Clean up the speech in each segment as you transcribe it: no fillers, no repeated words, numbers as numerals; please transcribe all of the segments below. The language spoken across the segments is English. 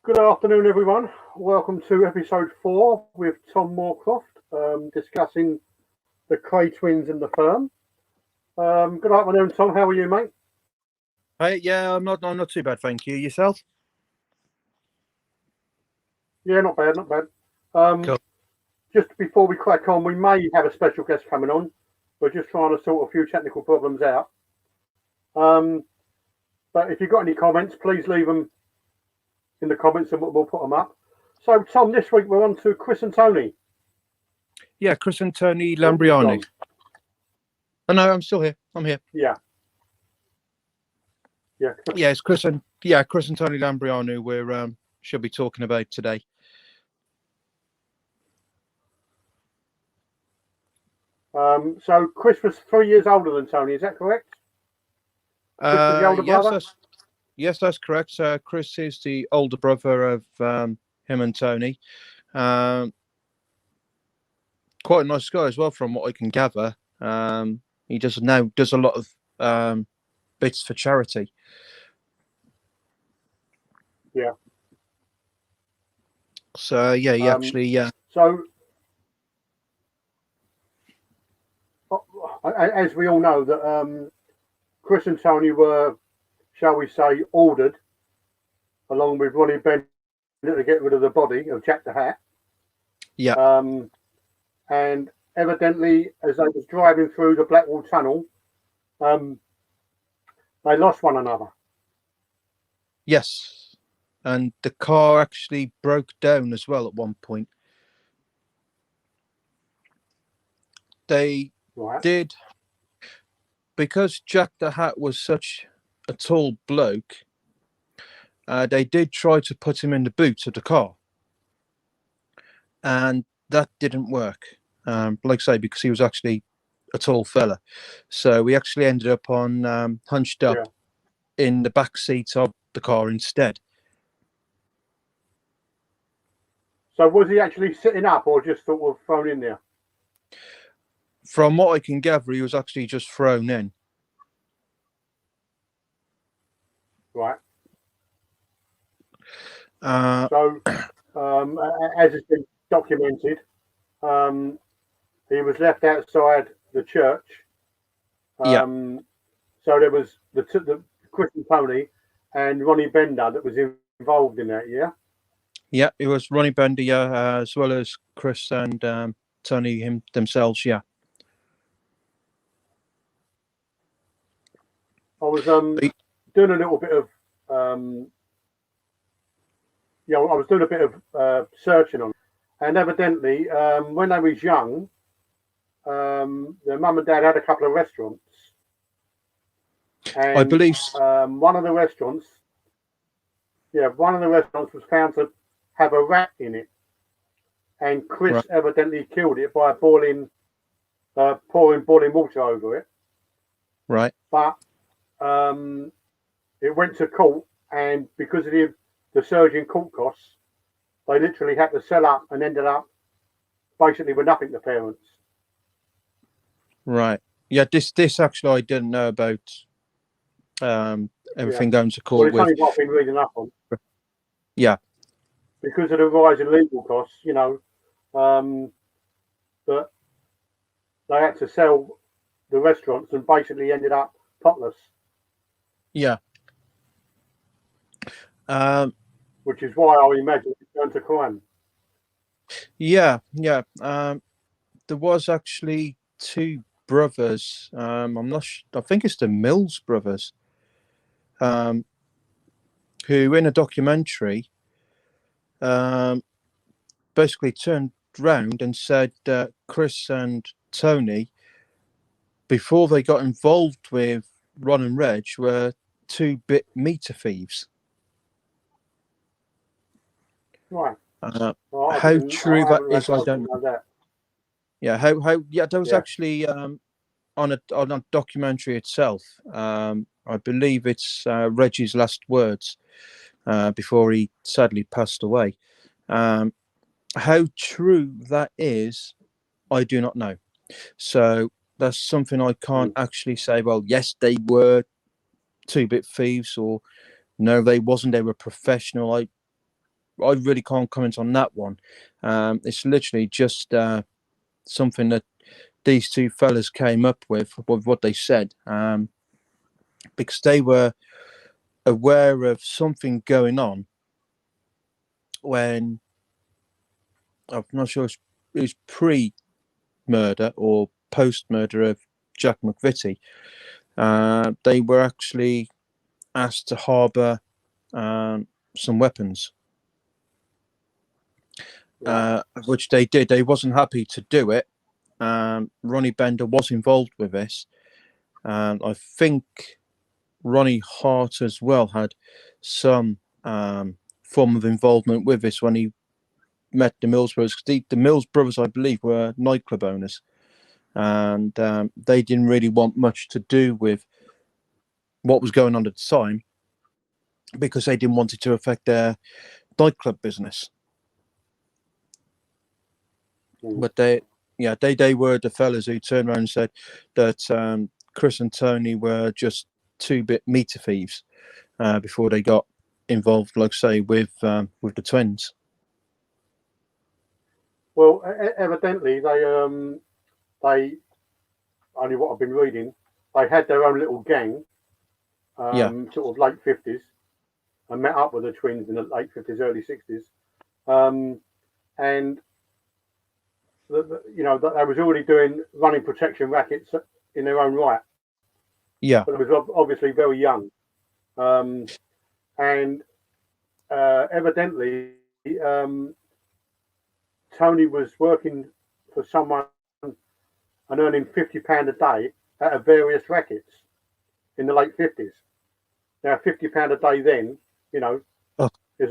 Good afternoon, everyone. Welcome to episode 4 with Tom Moorcroft, discussing the Kray Twins and the firm. Good afternoon, Tom. How are you, mate? Hey, yeah, I'm not too bad, thank you. Yourself? Yeah, not bad, not bad. Cool. Just before we crack on, we may have a special guest coming on. We're just trying to sort a few technical problems out. But if you've got any comments, please leave them in the comments and we'll put them up. So, Tom, this week we're on to Chris and Tony. Yeah, Chris and Tony Lambrianou. Oh, no, I'm still here. I'm here. Yeah. Yeah, it's Chris and Tony Lambrianou we're should be talking about today. So Chris was 3 years older than Tony, is that correct? Chris was the older brother? Yes, that's correct. Chris is the older brother of him and Tony. Quite a nice guy as well, from what I can gather. He does a lot of bits for charity. Yeah. So yeah, he actually. So, as we all know, that Chris and Tony were, shall we say, ordered, along with Ronnie Bender, to get rid of the body of Jack the Hat. Yeah. And evidently, as they was driving through the Blackwall Tunnel, they lost one another. Yes, and the car actually broke down as well at one point. They did, because Jack the Hat was such a tall bloke. They did try to put him in the boot of the car, and that didn't work. Like I say, because he was actually a tall fella, so we actually ended up on hunched up in the back seat of the car instead. So was he actually sitting up or just sort of thrown in there? From what I can gather, he was actually just thrown in. Right. So, as it's been documented, he was left outside the church. So there was the Chris and Tony and Ronnie Bender that was involved in that, yeah? Yeah, it was Ronnie Bender, as well as Chris and Tony themselves, yeah. I was doing a little bit of I was doing a bit of searching on it. And evidently, when they was young, their mum and dad had a couple of restaurants. And, I believe one of the restaurants was found to have a rat in it, and Chris evidently killed it by pouring boiling water over it. Right. But it went to court, and because of the surging court costs, they literally had to sell up and ended up basically with nothing to parents. Right. Yeah, this actually I didn't know about everything going to court. Well, it's only what I've been reading up on. Yeah. Because of the rise in legal costs, that they had to sell the restaurants and basically ended up topless. Yeah. Which is why I imagine it's going to crime. Yeah. There was actually two brothers. I'm not sure, I think it's the Mills brothers, who in a documentary basically turned round and said that Chris and Tony, before they got involved with Ron and Reg, were two-bit meter thieves. Right. How true that is, I don't know. That. Yeah, there was actually on a documentary itself. I believe it's Reggie's last words before he sadly passed away. How true that is, I do not know. So that's something I can't actually say. Well, yes, they were two-bit thieves, or no, they wasn't. They were professional. I really can't comment on that one. It's literally just something that these two fellas came up with what they said, because they were aware of something going on when, I'm not sure it was pre-murder or post-murder of Jack McVitie. They were actually asked to harbour some weapons, which they did. They wasn't happy to do it. Ronnie Bender was involved with this. I think Ronnie Hart as well had some form of involvement with this when he met the Mills brothers. The Mills brothers, I believe, were nightclub owners, and they didn't really want much to do with what was going on at the time because they didn't want it to affect their nightclub business. But they were the fellas who turned around and said that Chris and Tony were just two-bit meter thieves before they got involved, like say, with the twins. Well, evidently they only what I've been reading, they had their own little gang, sort of late 50s, and met up with the twins in the late 50s, early 60s, and they was already doing running protection rackets in their own right. Yeah, but it was obviously very young, and evidently Tony was working for someone and earning £50 a day out of various rackets in the late 50s. Now, £50 a day then, is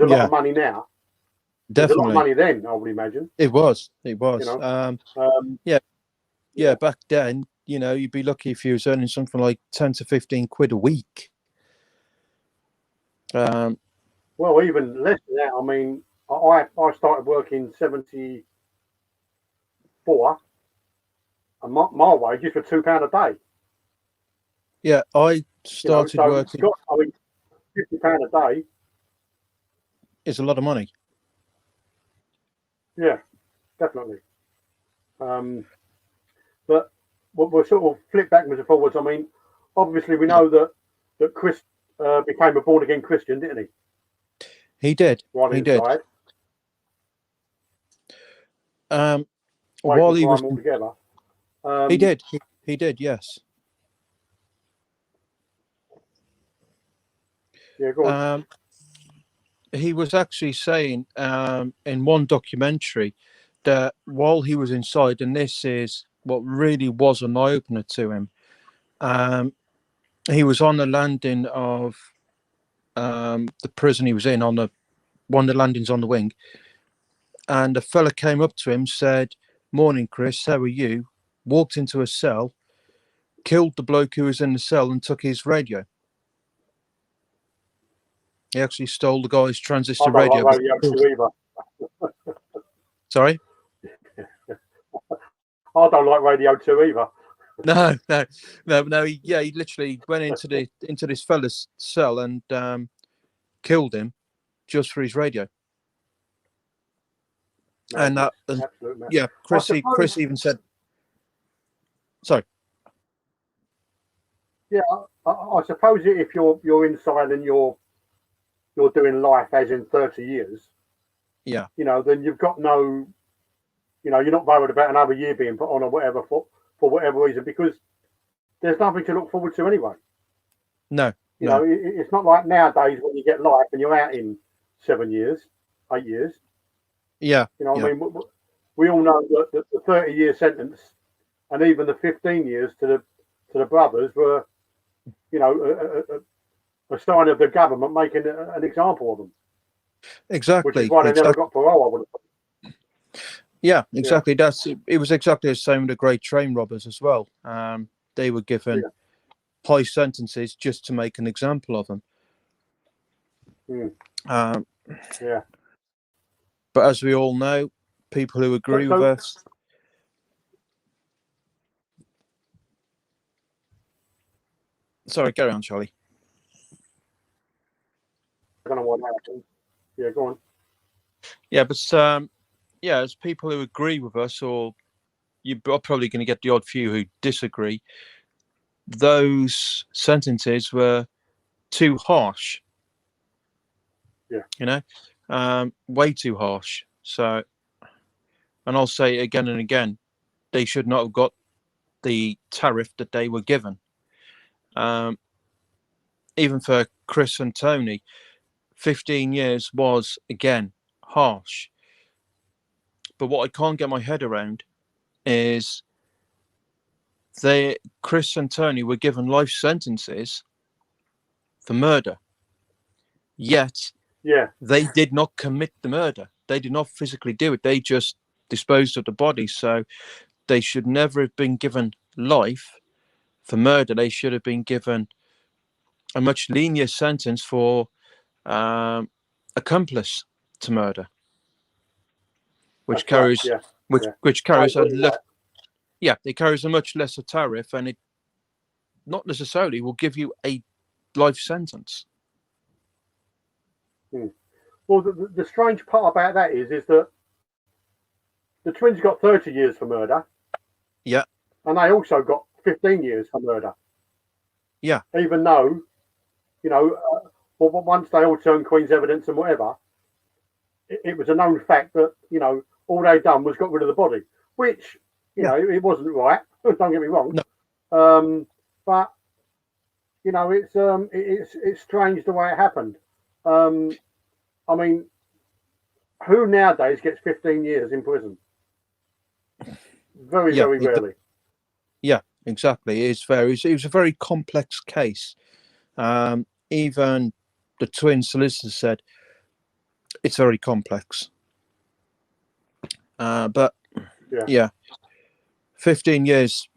a lot of money now. Definitely. There's a lot of money then, I would imagine. It was. Back then, you'd be lucky if you was earning something like 10 to 15 quid a week. Well, even less than that. I mean, I started working 74, and my wages were £2 a day. Yeah, I started working. £50 a day is a lot of money. Yeah, definitely. But we'll sort of flip backwards and forwards. I mean, obviously we know that Chris became a born again Christian, didn't he? He did. Right inside. While he was altogether. He did. He did. Yes. Yeah, go on. He was actually saying in one documentary that while he was inside, and this is what really was an eye opener to him, he was on the landing of the prison he was in, on one of the landings on the wing, and a fella came up to him, said, "Morning, Chris, how are you?" Walked into a cell, killed the bloke who was in the cell, and took his radio. He actually stole the guy's transistor radio. Like radio 2 either. Sorry? I don't like Radio 2 either. No. He literally went into this fella's cell and killed him just for his radio. No, Chris even said. Sorry. Yeah, I suppose if you're inside and you're doing life as in 30 years. Yeah. Then you've got no. You're not worried about another year being put on or whatever for whatever reason, because there's nothing to look forward to anyway. No. It's not like nowadays when you get life and you're out in 7 years, 8 years. Yeah. I mean, we all know that the 30-year sentence and even the 15 years to the brothers were, a sign of the government making an example of them. Exactly. Which is why they never got parole, I would have thought. Yeah, exactly. Yeah. It was exactly the same with the great train robbers as well. They were given high sentences just to make an example of them. But as we all know, people who agree with us. Sorry, carry on, Charlie. I don't know what happened. Yeah, go on. Yeah, but as people who agree with us, or you're probably going to get the odd few who disagree, those sentences were too harsh. Yeah. Way too harsh. So, and I'll say it again and again, they should not have got the tariff that they were given. Even for Chris and Tony, 15 years was, again, harsh. But what I can't get my head around is Chris and Tony were given life sentences for murder. Yet, they did not commit the murder. They did not physically do it. They just disposed of the body. So they should never have been given life for murder. They should have been given a much lenient sentence for accomplice to murder, which carries which carries it carries a much lesser tariff, and it not necessarily will give you a life sentence. Well, the strange part about that is that the twins got 30 years for murder. Yeah. And they also got 15 years for murder. Yeah. Even though, once they all turned Queen's evidence and whatever, it was a known fact that, all they'd done was got rid of the body, which, it wasn't right. Don't get me wrong. No. But, it's strange the way it happened. I mean, who nowadays gets 15 years in prison? Very rarely. Yeah, exactly. It was a very complex case. Even the twin solicitor said it's very complex. But 15 years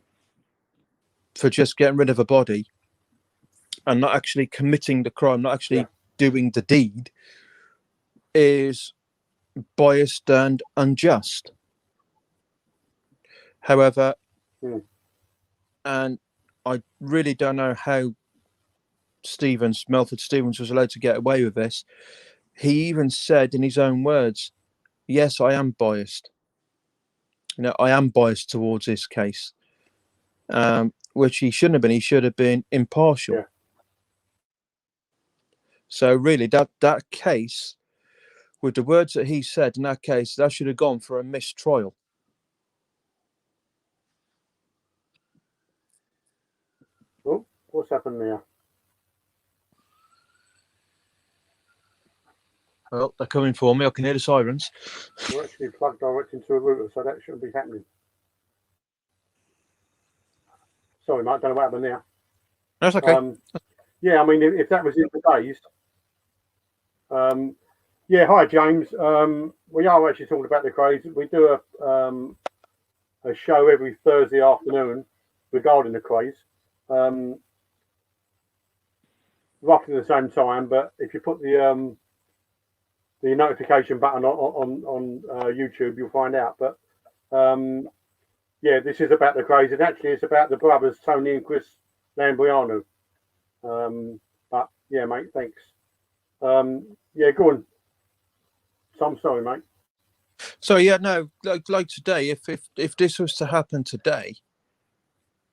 for just getting rid of a body and not actually committing the crime, not actually doing the deed, is biased and unjust. However, and I really don't know how Melford Stevens was allowed to get away with this. He even said in his own words, yes, I am biased. I am biased towards this case, which he shouldn't have been. He should have been impartial. Yeah. So really, that case, with the words that he said in that case, that should have gone for a mistrial. Oh, what's happened there? Well, they're coming for me. I can hear the sirens. We're actually plugged direct into a router, so that shouldn't be happening. Sorry, mate, don't know what happened there. That's okay. Yeah, I mean, if that was in the days. Hi, James. We are actually talking about the Krays. We do a show every Thursday afternoon regarding the Krays. Roughly the same time, but if you put the notification button on YouTube, you'll find out. But this is about the Krays, and actually it's about the brothers Tony and Chris Lambrianou. But yeah, mate, thanks. Go on. So I'm sorry, mate. So like today, if this was to happen today,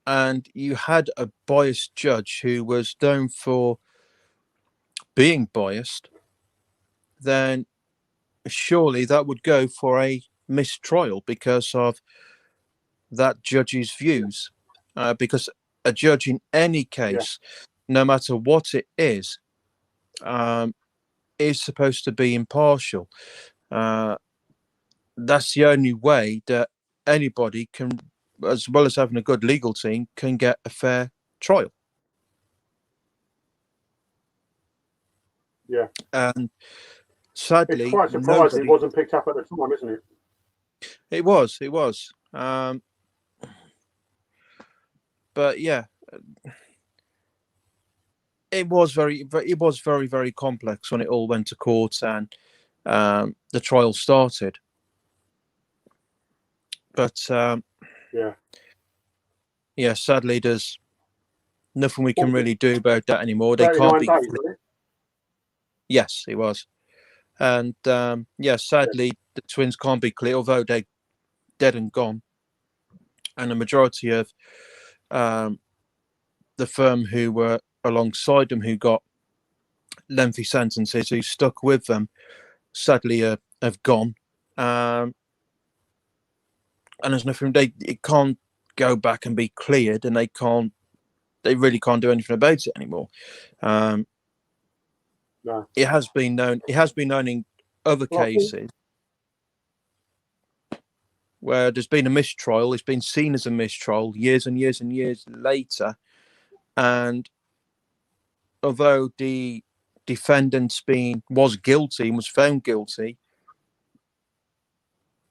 and you had a biased judge who was known for being biased, then surely that would go for a mistrial because of that judge's views. Because a judge in any case, no matter what it is supposed to be impartial. That's the only way that anybody can, as well as having a good legal team, can get a fair trial. Yeah. And sadly, it's quite surprising it wasn't picked up at the time, isn't it? It was. But yeah, it was very, very complex when it all went to court and the trial started. But sadly, there's nothing we can really do about that anymore. They can't be. Days, wasn't it? Yes, it was. And sadly, the twins can't be clear, although they're dead and gone. And the majority of the firm who were alongside them, who got lengthy sentences, who stuck with them, sadly have gone. And there's nothing, it can't go back and be cleared, and they really can't do anything about it anymore. No. It has been known in other cases where there's been a mistrial. It's been seen as a mistrial years and years and years later, and although the defendant was guilty and was found guilty,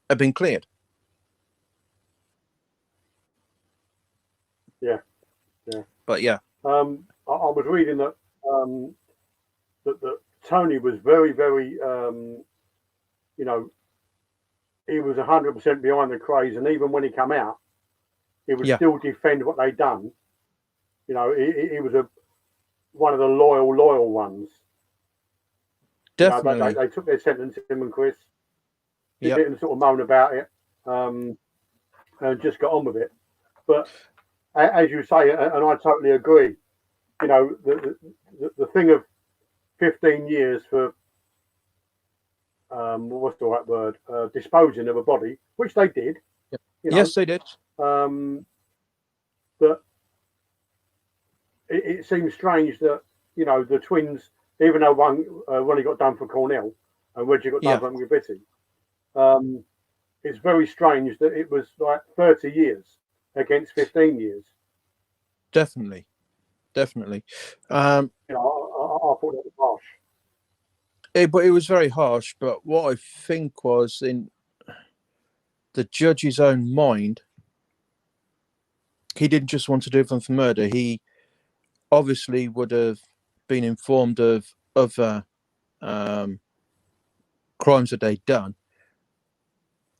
have been cleared. Yeah. But yeah, I was reading that that Tony was very, very, he was 100% behind the Krays, and even when he came out, he would still defend what they'd done. He was one of the loyal ones. definitely. They took their sentence, him and Chris. They didn't sort of moan about it, and just got on with it. But as you say, and I totally agree, the thing of 15 years for what's the right word? Disposing of a body, which they did. Yes, they did. But it seems strange that the twins, even though Ronnie got done for Cornell and Reggie got done for Gravity, it's very strange that it was like 30 years against 15 years. Definitely. I thought that was harsh. But it was very harsh. But what I think was, in the judge's own mind, he didn't just want to do them for murder. He obviously would have been informed of other crimes that they'd done,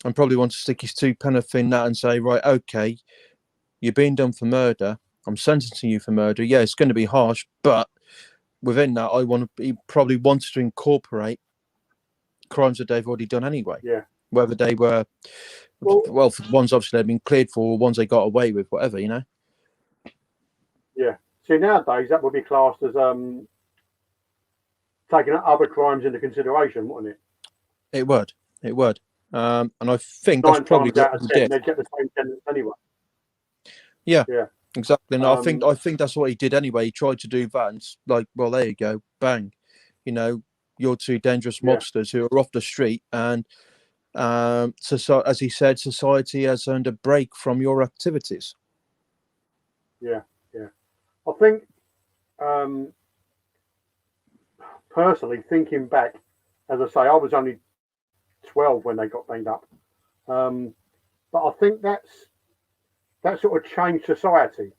and probably want to stick his two pence in that and say, right, okay, you're being done for murder. I'm sentencing you for murder. Yeah, it's going to be harsh, but within that, he probably wanted to incorporate crimes that they've already done anyway. Yeah. Whether they were, well, for the ones obviously they've been cleared for, or ones they got away with, whatever, Yeah. See, nowadays that would be classed as taking other crimes into consideration, wouldn't it? It would. And I think 9 that's probably times out what of he 10 did. they'd get the same sentence anyway. Yeah. Yeah. Exactly. And I think that's what he did anyway. He tried to do that, and it's like, well, there you go, bang. You're two dangerous mobsters who are off the street, and so as he said, society has earned a break from your activities. Yeah. I think, personally, thinking back, as I say, I was only 12 when they got banged up, but I think that sort of changed society.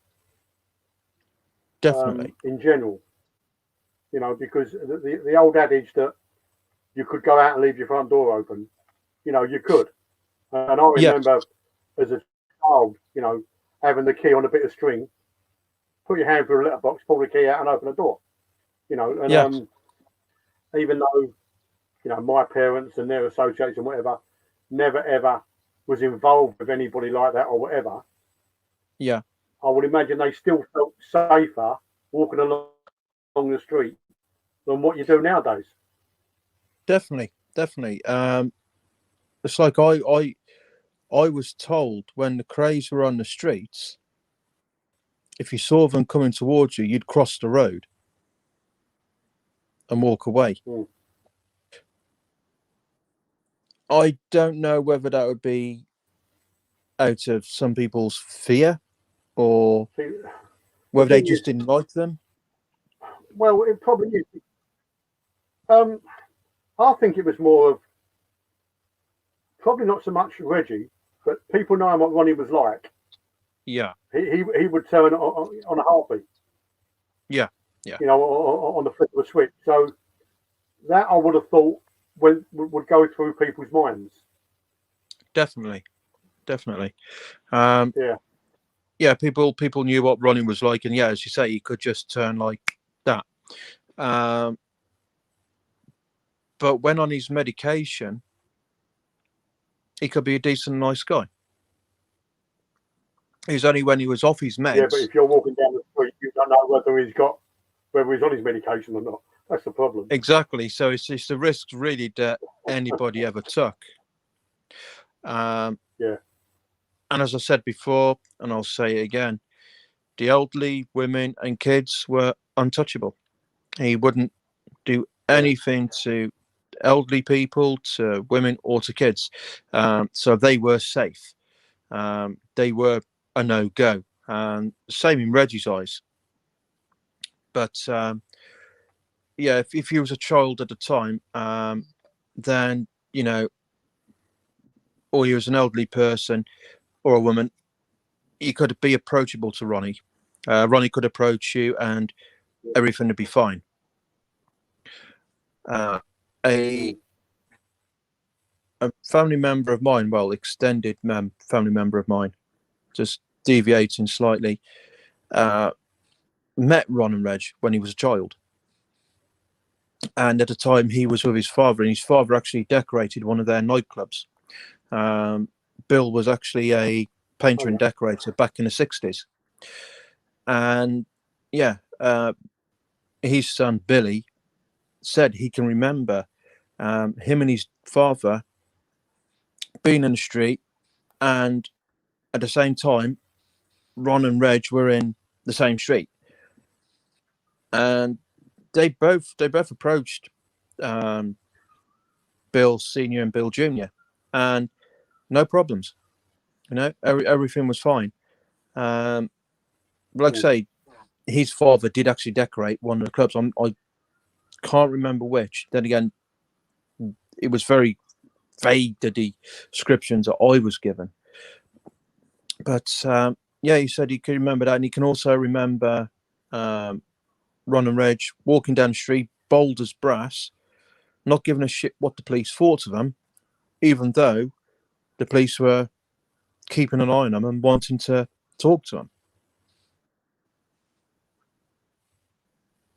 Definitely. In general, because the old adage that you could go out and leave your front door open, you could. And I remember as a child, having the key on a bit of string, put your hand through a letterbox, pull the key out and open the door. And even though, my parents and their associates and whatever never ever was involved with anybody like that or whatever. Yeah. I would imagine they still felt safer walking along the street than what you do nowadays. Definitely. It's like I was told when the Krays were on the streets, if you saw them coming towards you, you'd cross the road and walk away. I don't know whether that would be out of some people's fear or whether they just didn't like them. Well, it probably is. I think it was more of probably not so much Reggie, but people knowing what Ronnie was like. Yeah. He would turn on a heartbeat. Yeah. On the flip of a switch. So that I would have thought would go through people's minds. Definitely. Yeah, people knew what Ronnie was like, and as you say, he could just turn like that. but when on his medication, he could be a decent, nice guy. It's only when he was off his meds. Yeah, but if you're walking down the street, you don't know whether he's on his medication or not. That's the problem. Exactly. So it's the risks really that anybody ever took. Yeah. And as I said before, and I'll say it again, the elderly, women, and kids were untouchable. He wouldn't do anything to elderly people, to women, or to kids. So they were safe. They were a no-go. Same in Reggie's eyes. But yeah, if he was a child at the time, then, you know, or he was an elderly person or a woman, you could be approachable to Ronnie. Ronnie could approach you and everything would be fine. A family member of mine, well, extended family member of mine, just deviating slightly, met Ron and Reg when he was a child. And at the time he was with his father, and his father actually decorated one of their nightclubs. Bill was actually a painter and decorator back in the 60s. And yeah, his son Billy said he can remember him and his father being in the street, and at the same time Ron and Reg were in the same street, and they both approached Bill Senior and Bill Junior, and no problems. You know, everything was fine. Like I say, his father did actually decorate one of the clubs. I can't remember which. Then again, it was very vague, the descriptions that I was given. But yeah, he said he could remember that, and he can also remember Ron and Reg walking down the street, bold as brass, not giving a shit what the police thought of them, even though the police were keeping an eye on them and wanting to talk to them.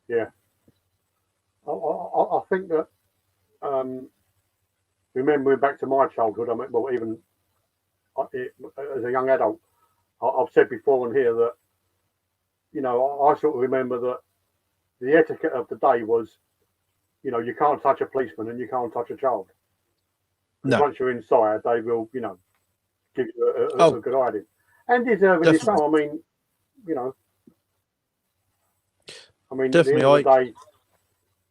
Yeah. I think that, remembering back to my childhood, I mean, well, even as a young adult, I've said before on here that, you know, I sort of remember that the etiquette of the day was, you know, you can't touch a policeman and you can't touch a child. No. Once you're inside, they will, you know, give you a good idea. And deservedly so. I mean, you know, definitely, at the end of the day,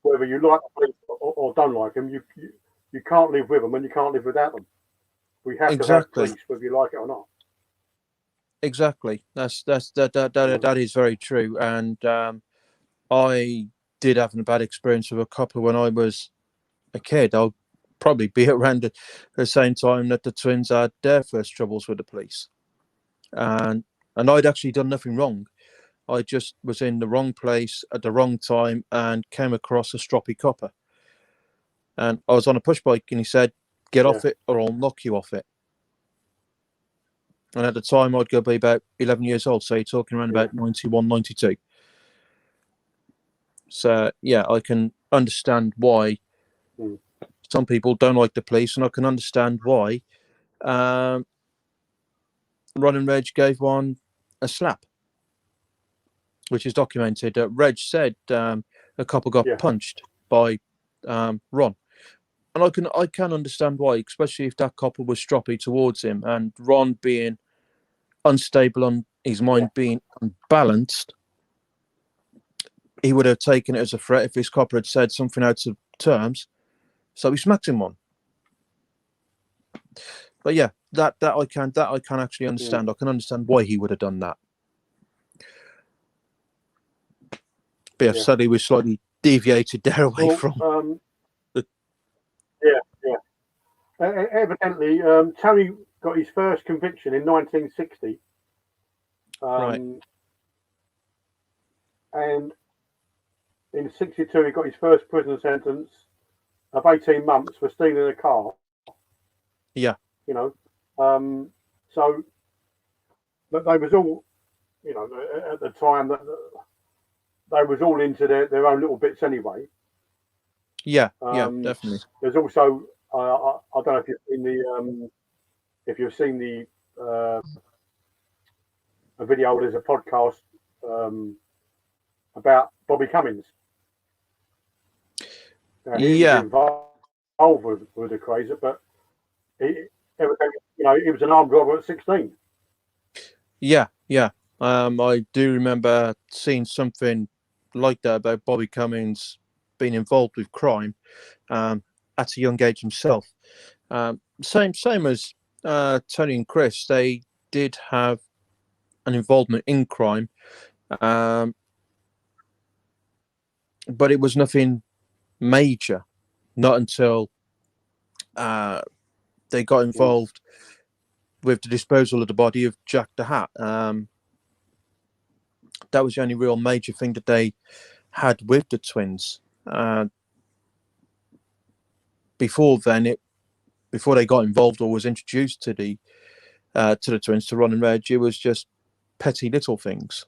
whether you like the police or don't like them, you can't live with them and you can't live without them. We have to have police, whether you like it or not. Exactly. That is very true. And I did have a bad experience with a couple when I was a kid. I'll probably be around the same time that the twins had their first troubles with the police. And I'd actually done nothing wrong. I just was in the wrong place at the wrong time and came across a stroppy copper. And I was on a push bike and he said, get off it or I'll knock you off it. And at the time I'd go be about 11 years old. So you're talking around about 91, 92. So yeah, I can understand why some people don't like the police, and I can understand why Ron and Reg gave one a slap, which is documented. Reg said a couple got punched by Ron, and I can understand why, especially if that couple was stroppy towards him, and Ron being unstable on his mind, being unbalanced, he would have taken it as a threat if his copper had said something out of terms. So he smacked him on. But yeah, that I can actually understand. I can understand why he would have done that. But yeah, sadly we slightly deviated there away from. Evidently, Tony got his first conviction in 1960. Right. And in 62, he got his first prison sentence of 18 months for stealing a car. Yeah. You know, so but they was all, you know, at the time that they was all into their own little bits anyway. Yeah, yeah, definitely. There's also I don't know if you've seen the a video. There's a podcast um, about Bobby Cummins. Now, he was Yeah, involved with the Krays, but he, he was an armed robber at 16. yeah, yeah. I do remember seeing something like that about Bobby Cummins being involved with crime at a young age himself. Same as Tony and Chris. They did have an involvement in crime, um, but it was nothing major. Not until they got Mm. involved with the disposal of the body of Jack the Hat. That was the only real major thing that they had with the twins. Before then, before they got involved or was introduced to the twins, to Ron and Reg, it was just petty little things.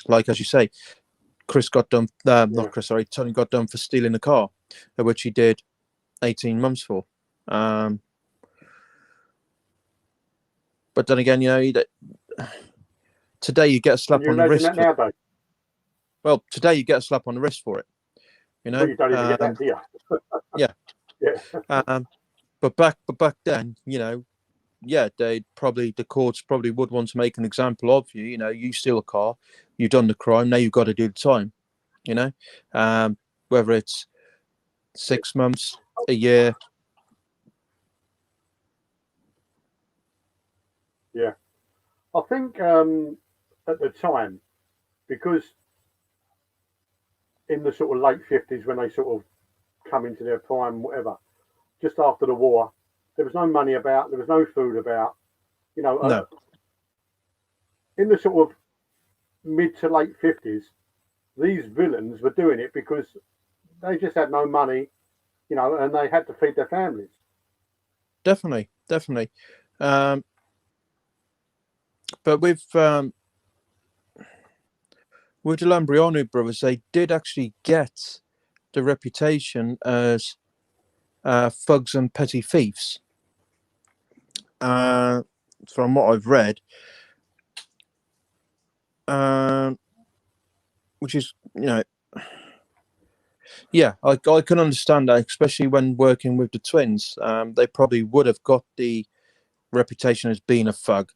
Like, as you say, Chris got done. Not Chris, sorry. Tony got done for stealing a car, which he did 18 months for. But then again, today you get a slap Can you on the imagine wrist. that nowadays? Well, today you get a slap on the wrist for it. Well, you don't even get that, do you? Yeah. Yeah. But back then, yeah, the courts probably would want to make an example of you. You steal a car, you've done the crime, now you've got to do the time. Whether it's 6 months, a year. Yeah. I think at the time, because in the sort of late 50s, when they sort of come into their prime, whatever, just after the war, there was no money about, there was no food about, No, in the sort of mid to late 50s, these villains were doing it because they just had no money, and they had to feed their families. definitely. But with the Lambrianou brothers, they did actually get the reputation as thugs and petty thieves. From what I've read, which is, yeah, I can understand that, especially when working with the twins. They probably would have got the reputation as being a thug,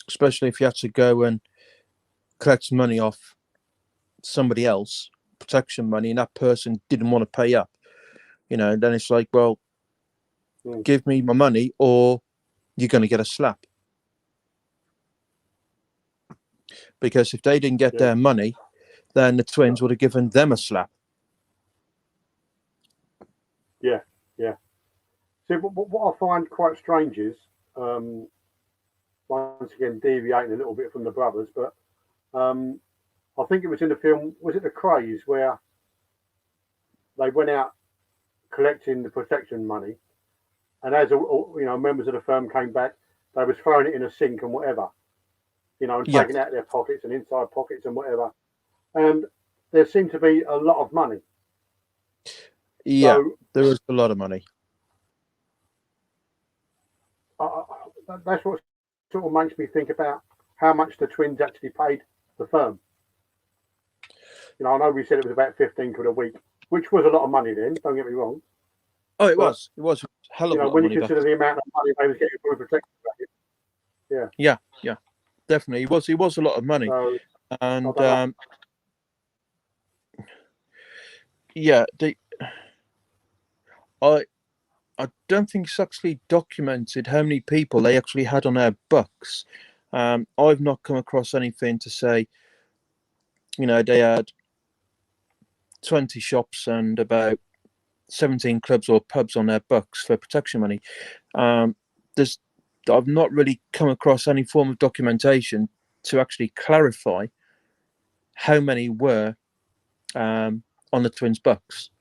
especially if you had to go and collect money off somebody else, protection money, and that person didn't want to pay up. Then it's like, well, give me my money or you're going to get a slap. Because if they didn't get their money, then the twins would have given them a slap. Yeah. See, what I find quite strange is, once again, deviating a little bit from the brothers, but I think it was in the film, was it The Krays, where they went out collecting the protection money, and as members of the firm came back, they was throwing it in a sink and whatever, and taking out their pockets and inside pockets and whatever, and there seemed to be a lot of money. Yeah, so, there was a lot of money. That's what sort of makes me think about how much the twins actually paid the firm. I know we said it was about 15 quid a week, which was a lot of money then, don't get me wrong. Oh, it was a hell of a lot of money. When you consider the amount of money they was getting for protection. Yeah, definitely. It was a lot of money. So, and yeah, I don't think it's actually documented how many people they actually had on their books. I've not come across anything to say, they had 20 shops and about 17 clubs or pubs on their books for protection money. I've not really come across any form of documentation to actually clarify how many were on the twins' books.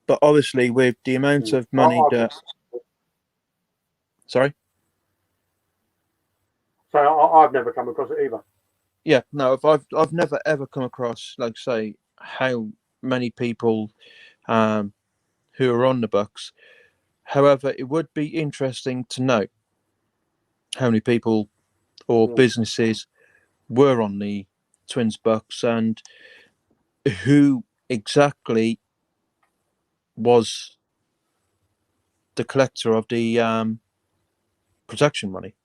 But obviously, with the amount of money that... Sorry? So I've never come across it either. Yeah, no, I've never ever come across, like say, how many people who are on the books. However, it would be interesting to know how many people or businesses were on the Twins books and who exactly was the collector of the protection money.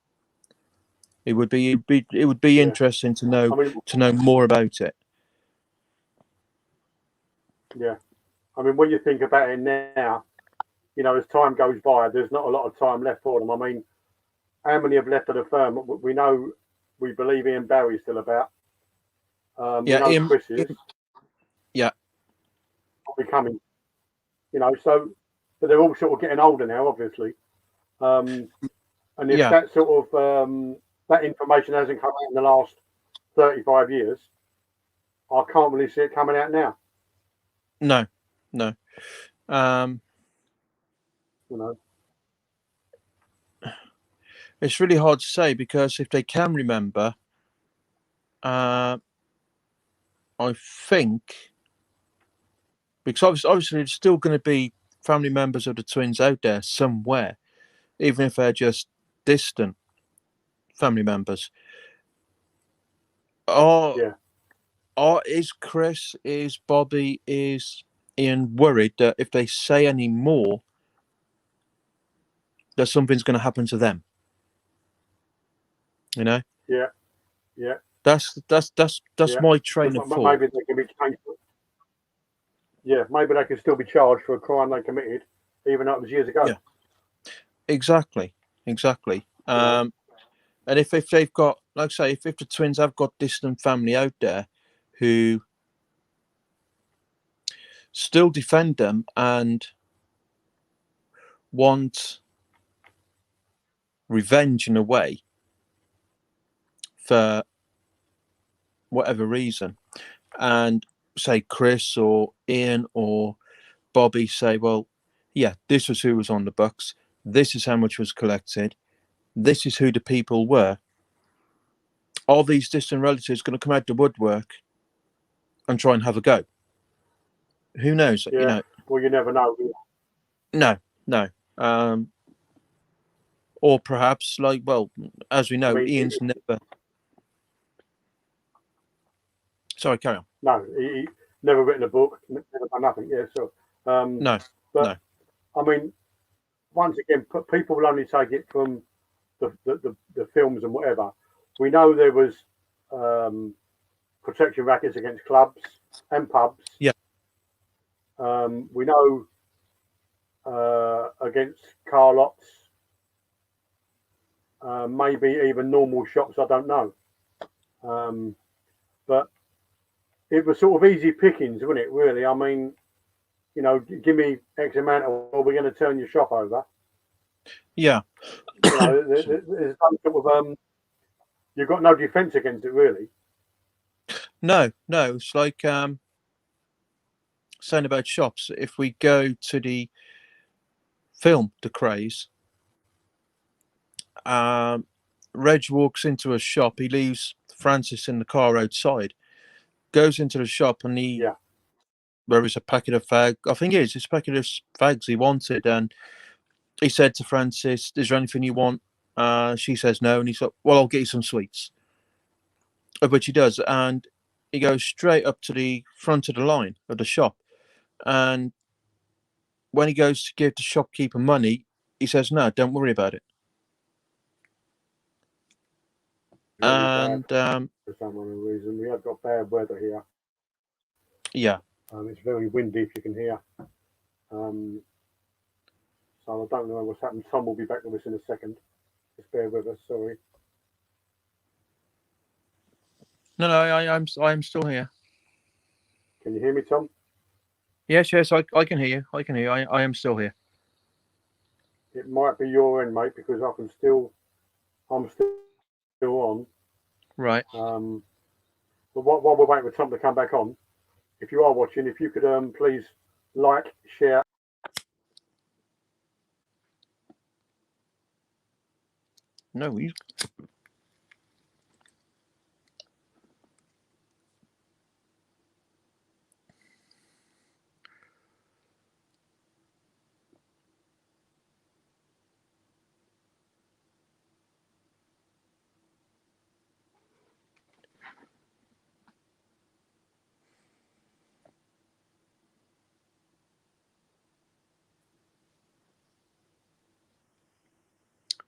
It would be interesting to know more about it. Yeah, I mean, when you think about it now, you know, as time goes by, there's not a lot of time left for them. I mean, how many have left of the firm? We know, we believe Ian Barry's still about. We know Chris is. Yeah. Becoming, you know, so, but they're all sort of getting older now, obviously. And if that sort of, that information hasn't come out in the last 35 years, I can't really see it coming out now. No. You know, it's really hard to say because if they can remember, I think, because obviously there's still going to be family members of the Twins out there somewhere, even if they're just distant family members. Is Chris, is Bobby, is Ian worried that if they say any more, that something's going to happen to them? You know? Yeah. That's my train of thought. Maybe they can be changed. Yeah, maybe they can still be charged for a crime they committed, even though it was years ago. Yeah. Exactly. And if they've got, like I say, if the Twins have got distant family out there who still defend them and want revenge in a way for whatever reason, and say Chris or Ian or Bobby say, well, yeah, this was who was on the books, this is how much was collected, this is who the people were, are these distant relatives going to come out the woodwork and try and have a go? Who knows? Yeah. You know, well, you never know. No. Or perhaps, like, well, as we know, Ian's never. Sorry, carry on. No, he never written a book, never done nothing. Yeah, so No. I mean, once again, people will only take it from the films and whatever. We know there was protection rackets against clubs and pubs. Yeah. We know against car lots, maybe even normal shops. I don't know, but it was sort of easy pickings, wasn't it? Really, I mean, you know, give me X amount, or we're going to turn your shop over. Yeah. You know, there's some sort of you've got no defence against it, really. No. It's like saying about shops. If we go to the film, The Krays, Reg walks into a shop. He leaves Francis in the car outside. Goes into the shop and there is a packet of fags. I think it's a packet of fags he wanted, and he said to Francis, "Is there anything you want?" She says no, and he's like, "Well, I'll get you some sweets," which he does, and he goes straight up to the front of the line of the shop, and when he goes to give the shopkeeper money, he says, "No, don't worry about it." And for some reason, we have got bad weather here. Yeah. It's very windy, if you can hear. So I don't know what's happened. Tom will be back with us in a second. Just bear with us. Sorry. No, I'm still here. Can you hear me, Tom? Yes, I can hear you. I am still here. It might be your end, mate, because I'm still on. Right. But while we're waiting for Tom to come back on, if you are watching, if you could please like, share. No, he's.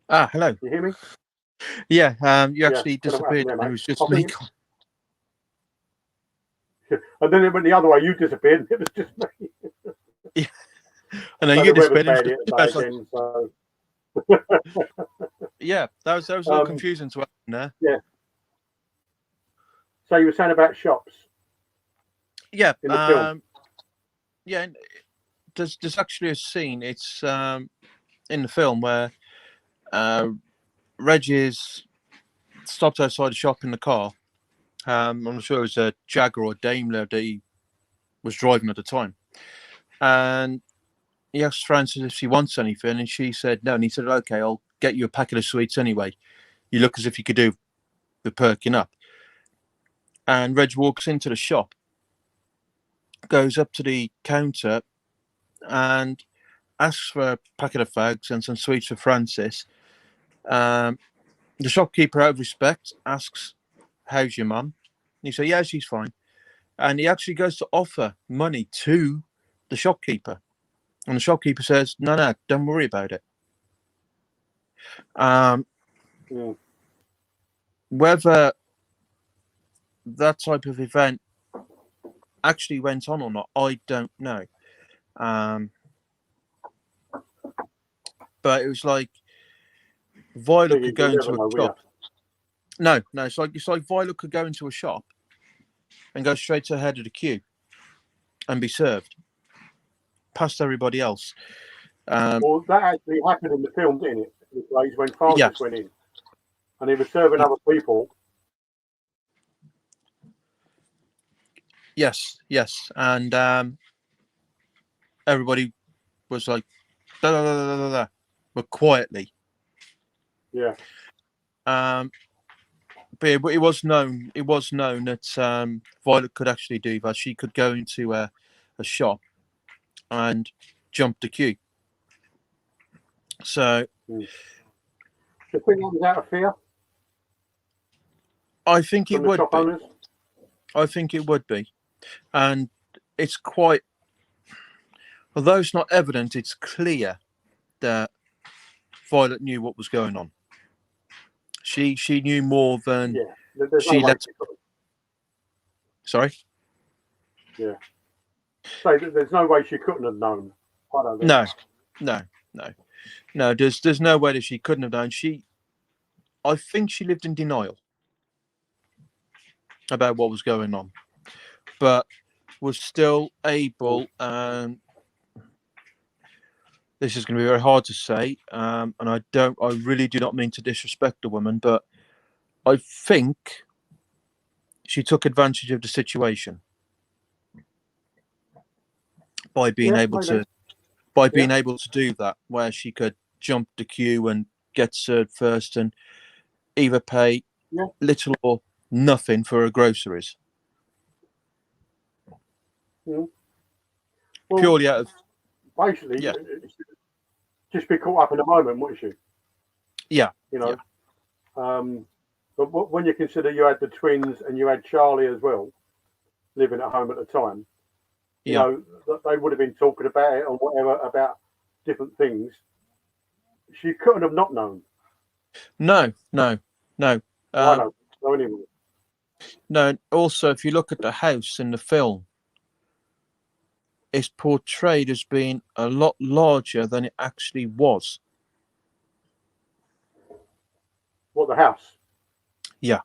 Hello. You hear me? Yeah, you Yeah. actually Don't know what happened disappeared, there, and it mate. was just I me. think and then it went the other way. You disappeared. And it was just me. Yeah. And then So you the weather's disappeared, and bad here I today was like, again. So yeah, that was a little confusing to happen there. yeah. So you were saying about shops Yeah, in the film. yeah. There's actually a scene. It's in the film where Reg is stopped outside a shop in the car. I'm not sure it was a Jaguar or Daimler that he was driving at the time, and he asked Frances if she wants anything, and she said no. And he said, "Okay, I'll get you a packet of sweets anyway. You look as if you could do the perking up." And Reg walks into the shop, goes up to the counter, and asks for a packet of fags and some sweets for Francis. The shopkeeper, out of respect, asks, "How's your mum?" And he said, "Yeah, she's fine." And he actually goes to offer money to the shopkeeper. And the shopkeeper says, "No, no, don't worry about it." Um, Mm. Whether that type of event actually went on or not, I don't know. But it was like Violet could go You'll never into a know, will you? shop. No, no, it's like Violet could go into a shop and go straight to the head of the queue and be served past everybody else. Well, that actually happened in the film, didn't it? The place when Yeah, Francis went in and he was serving other people. yes, yes, and everybody was like, da, da, da, da, da, da, but quietly. Yeah. But it was known. It was known that Violet could actually do that. She could go into a shop and jump the queue. So Mm. Do you think that was out of fear I think it from the would shop be. owners? I think it would be, and it's quite. Although it's not evident, it's clear that Violet knew what was going on. She knew more than Yeah. There's no she way let. she could. Sorry. Yeah. So there's no way she couldn't have known. I don't think. No, no, no, no. There's no way that she couldn't have known. I think she lived in denial about what was going on, but was still able. This is going to be very hard to say, and I really do not mean to disrespect the woman, but I think she took advantage of the situation by being Yeah, able maybe. to by Yeah. being able to do that, where she could jump the queue and get served first, and either pay Yeah. little or nothing for her groceries, Mm. Well, purely out of basically, yeah, just be caught up in the moment, wouldn't she? yeah, You yeah, know. But when you consider you had the twins and you had Charlie as well living at home at the time, you yeah. know, they would have been talking about it and whatever about different things. She couldn't have not known. No, no, no. I don't know anymore. No. Also, if you look at the house in the film, it's portrayed as being a lot larger than it actually was. What, the house? Yeah,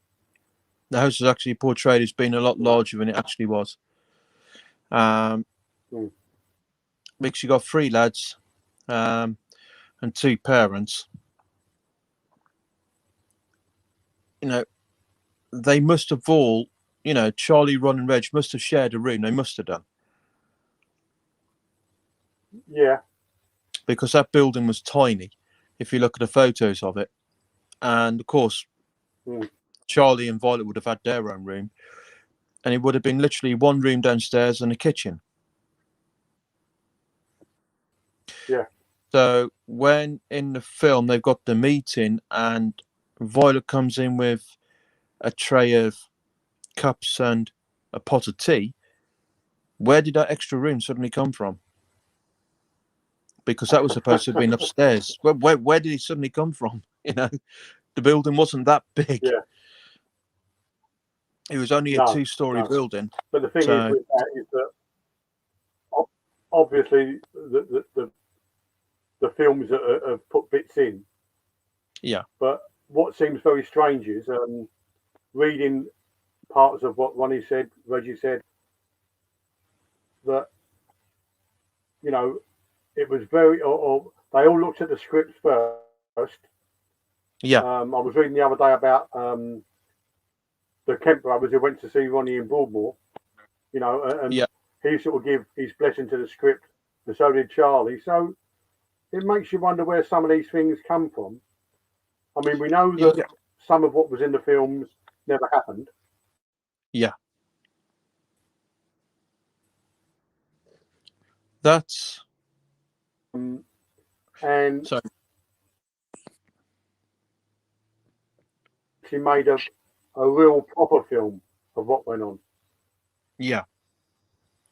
the house is actually portrayed as being a lot Right. larger than it actually was. Um, Mm. because you got three lads, and two parents. You know, they must have all, Charlie, Ron, and Reg must have shared a room. They must have done, Yeah. because that building was tiny. If you look at the photos of it, and of course, Mm. Charlie and Violet would have had their own room, and it would have been literally one room downstairs and a kitchen. Yeah. So when in the film they've got the meeting and Violet comes in with a tray of cups and a pot of tea, where did that extra room suddenly come from? because that was supposed to have been upstairs. Where did he suddenly come from? You know, the building wasn't that big. Yeah. It was only a two-story building. But the thing is with that is that obviously the films that have put bits in. Yeah. But what seems very strange is reading parts of what Reggie said, that, you know, it was very, or they all looked at the scripts first. Yeah. I was reading the other day about the Kemp brothers who went to see Ronnie in Broadmoor, you know, and he sort of gave his blessing to the script, and so did Charlie. So it makes you wonder where some of these things come from. I mean, we know that some of what was in the films never happened. Yeah. That's... and sorry. She made a real proper film of what went on. Yeah.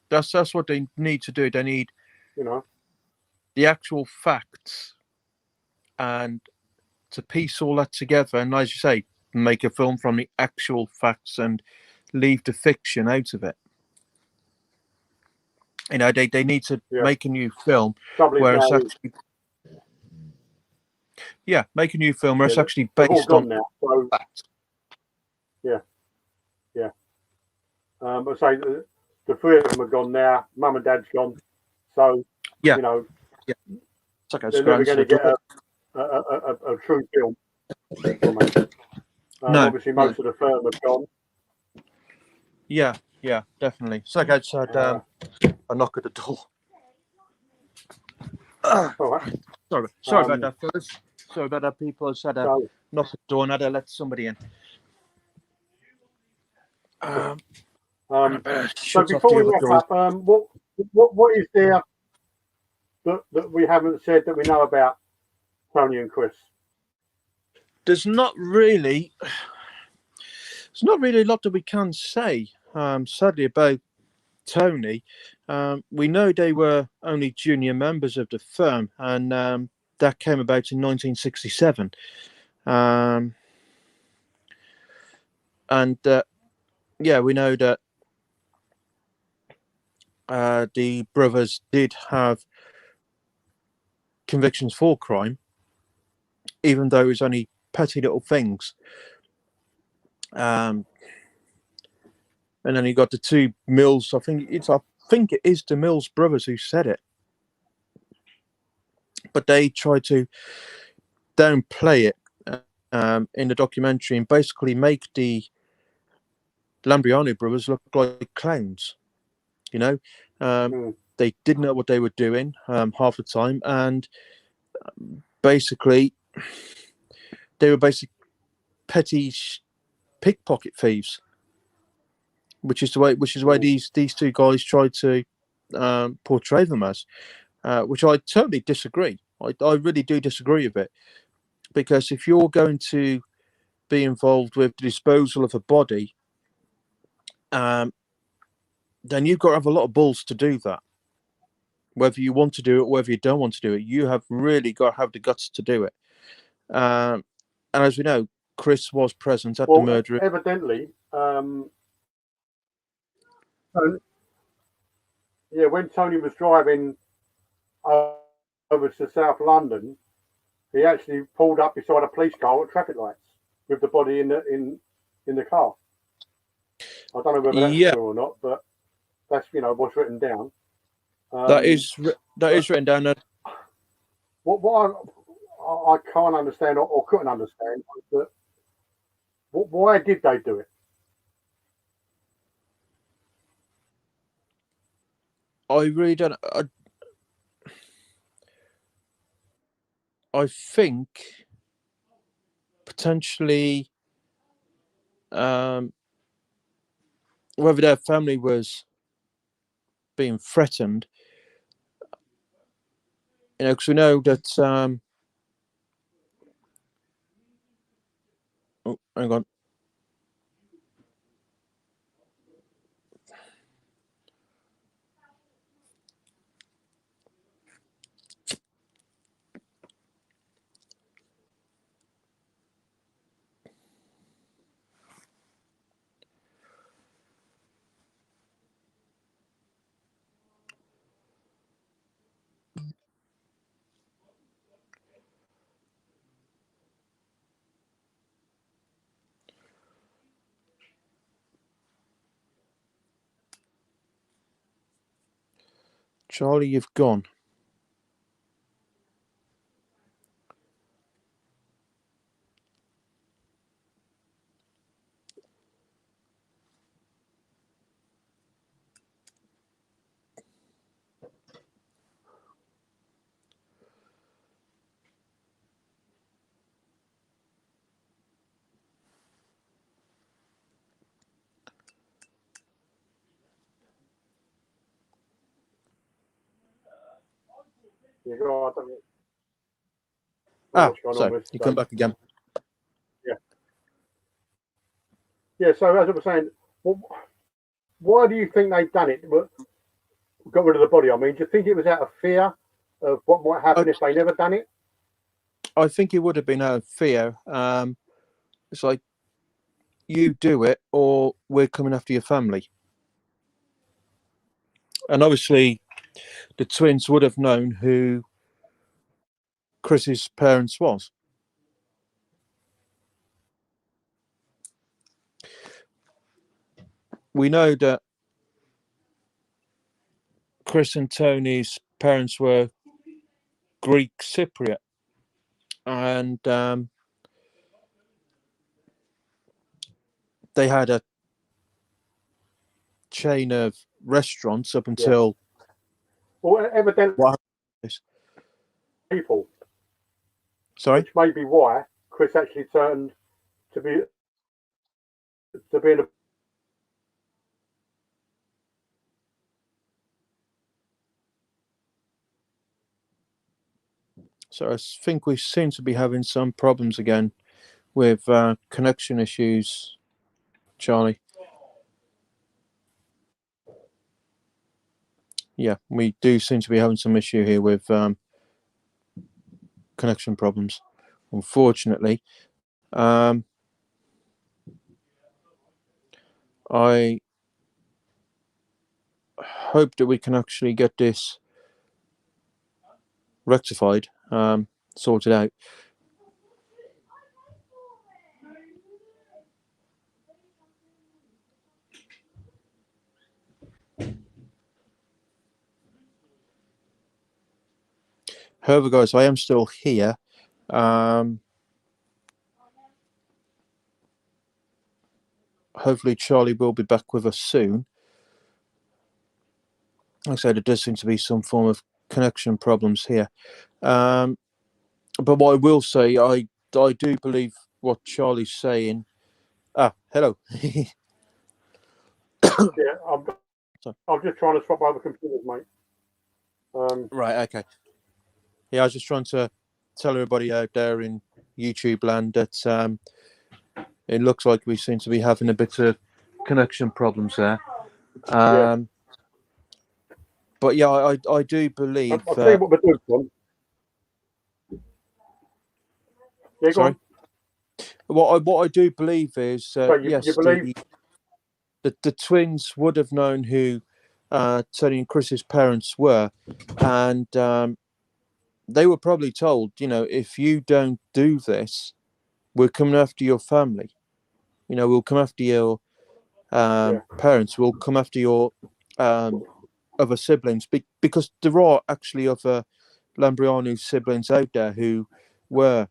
That's what they need to do. They need, you know, the actual facts, and to piece all that together, and as you say, make a film from the actual facts and leave the fiction out of it. You know, they need to make a new film where it's actually make a new film where it's actually based on now, so facts. I say the three of them are gone now. Mum and Dad's gone, so you know, it's like they're never going to get a true film from it. Obviously, most of the firm have gone. Yeah, definitely. It's like I just had a knock at the door. Sorry about that, fellas. Sorry about that, people. I just had a knock at the door and I had to let somebody in. So before we wrap up, what is there that we haven't said that we know about Tony and Chris? There's not really a lot that we can say, sadly, about Tony. We know they were only junior members of the firm, and that came about in 1967. We know that the brothers did have convictions for crime, even though it was only petty little things. And then you got the two Mills. I think it is the Mills brothers who said it, but they tried to downplay it in the documentary and basically make the Lambrianou brothers look like clowns. You know, they didn't know what they were doing half the time, and basically they were petty pickpocket thieves, which is the way these two guys tried to portray them as, which I totally disagree. I really do disagree with it, because if you're going to be involved with the disposal of a body, then you've got to have a lot of balls to do that. Whether you want to do it, whether you don't want to do it, you have really got to have the guts to do it. And as we know, Chris was present at the murder. Evidently, when Tony was driving over to South London, he actually pulled up beside a police car at traffic lights with the body in the car. I don't know whether that's true or not, but that's what's written down. That is written down. What I can't understand or couldn't understand was that why did they do it? I really don't. I think potentially whether their family was being threatened, because we know that. Oh, hang on. Charlie, you've gone. You go, I don't know what's going on So with you come back again. Yeah, so as I was saying, well, why do you think they've done it? Got rid of the body. I mean, do you think it was out of fear of what might happen if they never done it? I think it would have been out of fear. It's like, you do it or we're coming after your family. And obviously, the twins would have known who Chris's parents was. We know that Chris and Tony's parents were Greek Cypriot, and they had a chain of restaurants up until. Well, evidently, people. Sorry? Which may be why Chris actually turned to being a. So I think we seem to be having some problems again with connection issues, Charlie. Yeah, we do seem to be having some issue here with connection problems, unfortunately. I hope that we can actually get this rectified, sorted out. However, guys, I am still here. Hopefully Charlie will be back with us soon. Like I said, there does seem to be some form of connection problems here. But what I will say, I do believe what Charlie's saying. Hello. Yeah, I'm just trying to swap over computers, mate. Right, okay. Yeah, I was just trying to tell everybody out there in YouTube land that it looks like we seem to be having a bit of connection problems there. But yeah, I do believe. I'll tell you what we're doing, Tom. Yeah, sorry. What I do believe is so yes, you believe the twins would have known who Tony and Chris's parents were, and they were probably told, if you don't do this, we're coming after your family. We'll come after your parents. We'll come after your other siblings, because there are actually other Lambrianou siblings out there who were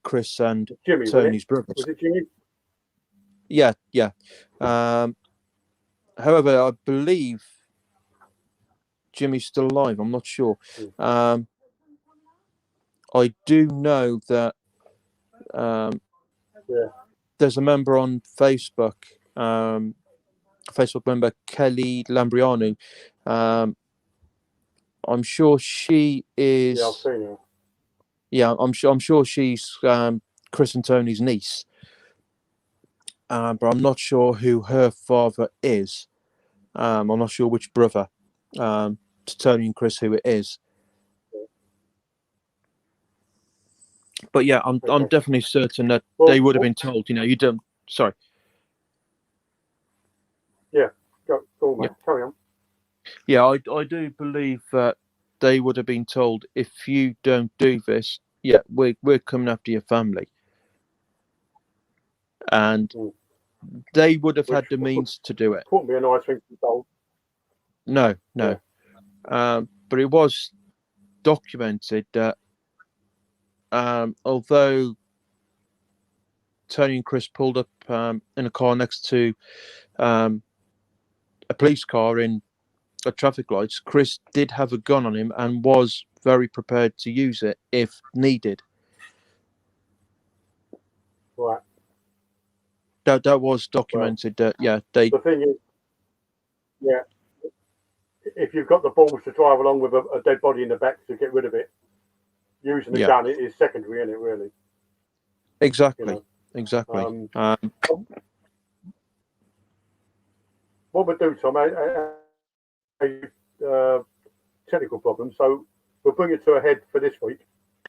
Chris and Jimmy, Tony's brothers. Was it Jimmy? Yeah. However, I believe Jimmy's still alive. I'm not sure. I do know that there's a member on Facebook, Facebook member Kelly Lambrianou. I'm sure she is. Yeah, I've seen her. Yeah, I'm sure she's Chris and Tony's niece. But I'm not sure who her father is. I'm not sure which brother to Tony and Chris who it is. But yeah, I'm definitely certain that they would have been told. You don't. Sorry. Yeah, go on, mate. Carry on. Yeah, I do believe that they would have been told, if you don't do this, we're coming after your family, and they would have had the means to do it. Wouldn't be a nice thing to be told. No. but it was documented that although Tony and Chris pulled up in a car next to a police car in a traffic lights, Chris did have a gun on him and was very prepared to use it if needed. Right. That was documented. The thing is, if you've got the balls to drive along with a dead body in the back to get rid of it, using the gun is secondary, isn't it? Really. Exactly. Exactly. What we'll do, Tom, technical problem, so we'll bring it to a head for this week.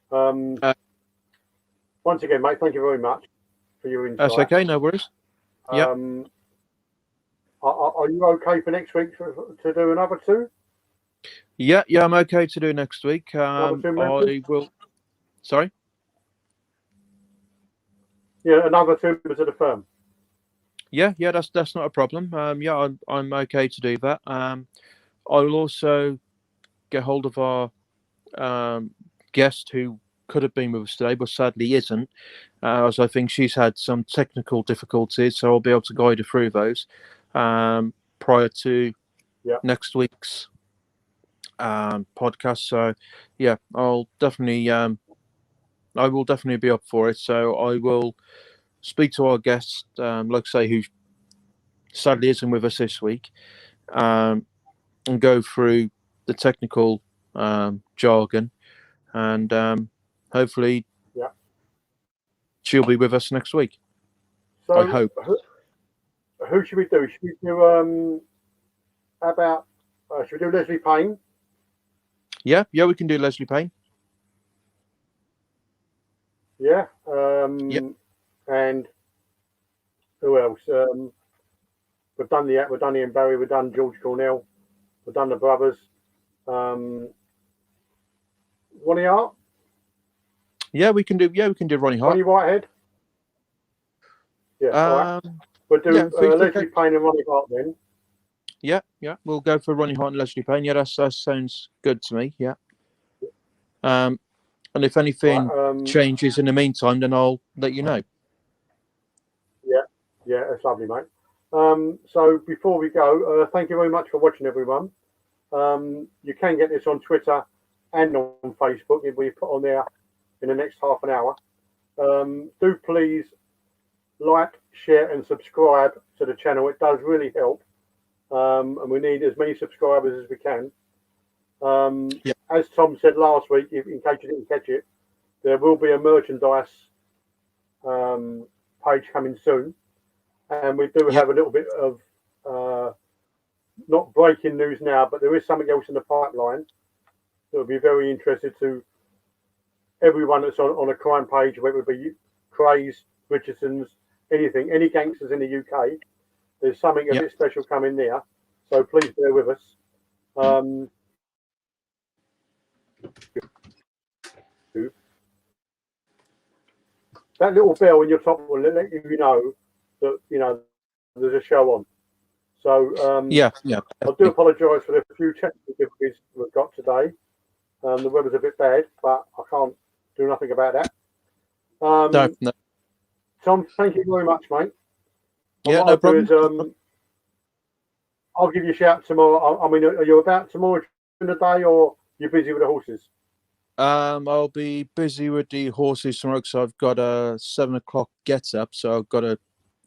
Once again, mate, thank you very much for your insight. That's okay, no worries. Are you okay for next week to do another two? Yeah, I'm okay to do next week. I will. Sorry. Yeah, another 2 members of the firm. Yeah, that's not a problem. I'm okay to do that. I will also get hold of our guest who could have been with us today, but sadly isn't, as I think she's had some technical difficulties. So I'll be able to guide her through those prior to next week's podcast. So yeah, I will definitely be up for it. So I will speak to our guest, like I say, who sadly isn't with us this week, and go through the technical jargon, and hopefully she'll be with us next week. So I hope. Who should we do? Should we do should we do Leslie Payne? Yeah, we can do Leslie Payne. Yeah. And who else? We've done Ian Barry, we've done George Cornell, we've done the brothers. Ronnie Hart? Yeah, we can do Ronnie Hart. Ronnie Whitehead? Yeah, all right. We'll do Leslie Payne and Ronnie Hart then. Yeah, we'll go for Ronnie Hart and Leslie Payne. Yeah, that sounds good to me. Yeah. And if anything changes in the meantime, then I'll let you know. Yeah, that's lovely, mate. So before we go, thank you very much for watching, everyone. You can get this on Twitter and on Facebook. If we put on there in the next half an hour. Do please like, share, and subscribe to the channel. It does really help, and we need as many subscribers as we can. As Tom said last week, in case you didn't catch it, there will be a merchandise page coming soon, and we do have a little bit of not breaking news now, but there is something else in the pipeline that will be very interesting to everyone that's on a crime page, whether it be Krays, Richardson's, anything, any gangsters in the UK. There's something a bit special coming there, so please bear with us. That little bell in your top will let you know that there's a show on. So I do apologise for the few technical difficulties we've got today. The weather's a bit bad, but I can't do nothing about that. No. Tom, thank you very much, mate. No problem. I'll give you a shout tomorrow. I mean, are you about tomorrow during the day, or you're busy with the horses? I'll be busy with the horses tomorrow because I've got a 7 o'clock get up, so I've got to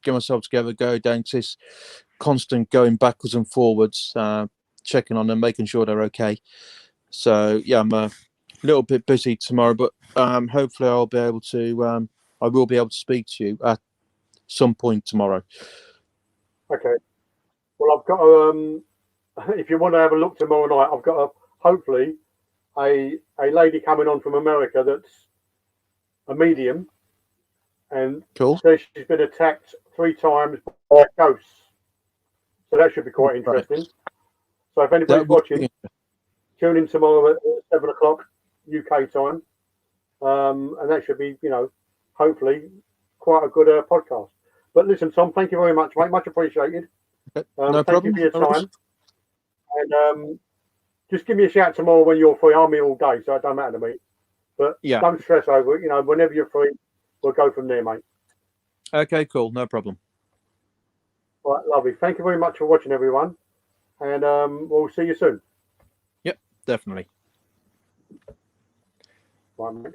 get myself together, go down to this constant going backwards and forwards, checking on them, making sure they're okay. So yeah, I'm a little bit busy tomorrow, but hopefully I will be able to speak to you at some point tomorrow. Okay. Well, I've got if you want to have a look tomorrow night, I've got hopefully a lady coming on from America that's a medium, and says she's been attacked 3 times by ghosts. So that should be quite interesting. Right. So if anybody's watching, tune in tomorrow at 7 o'clock UK time, and that should be, hopefully quite a good podcast. But listen, Tom, thank you very much, mate. Much appreciated. No thank problem. you for your time. And just give me a shout tomorrow when you're free. I'm here all day, so it don't matter to me. But Yeah. don't stress over it. You know, whenever you're free, we'll go from there, mate. Okay, cool. No problem. All right, lovely. Thank you very much for watching, everyone. And we'll see you soon. Yep, definitely. Right, mate.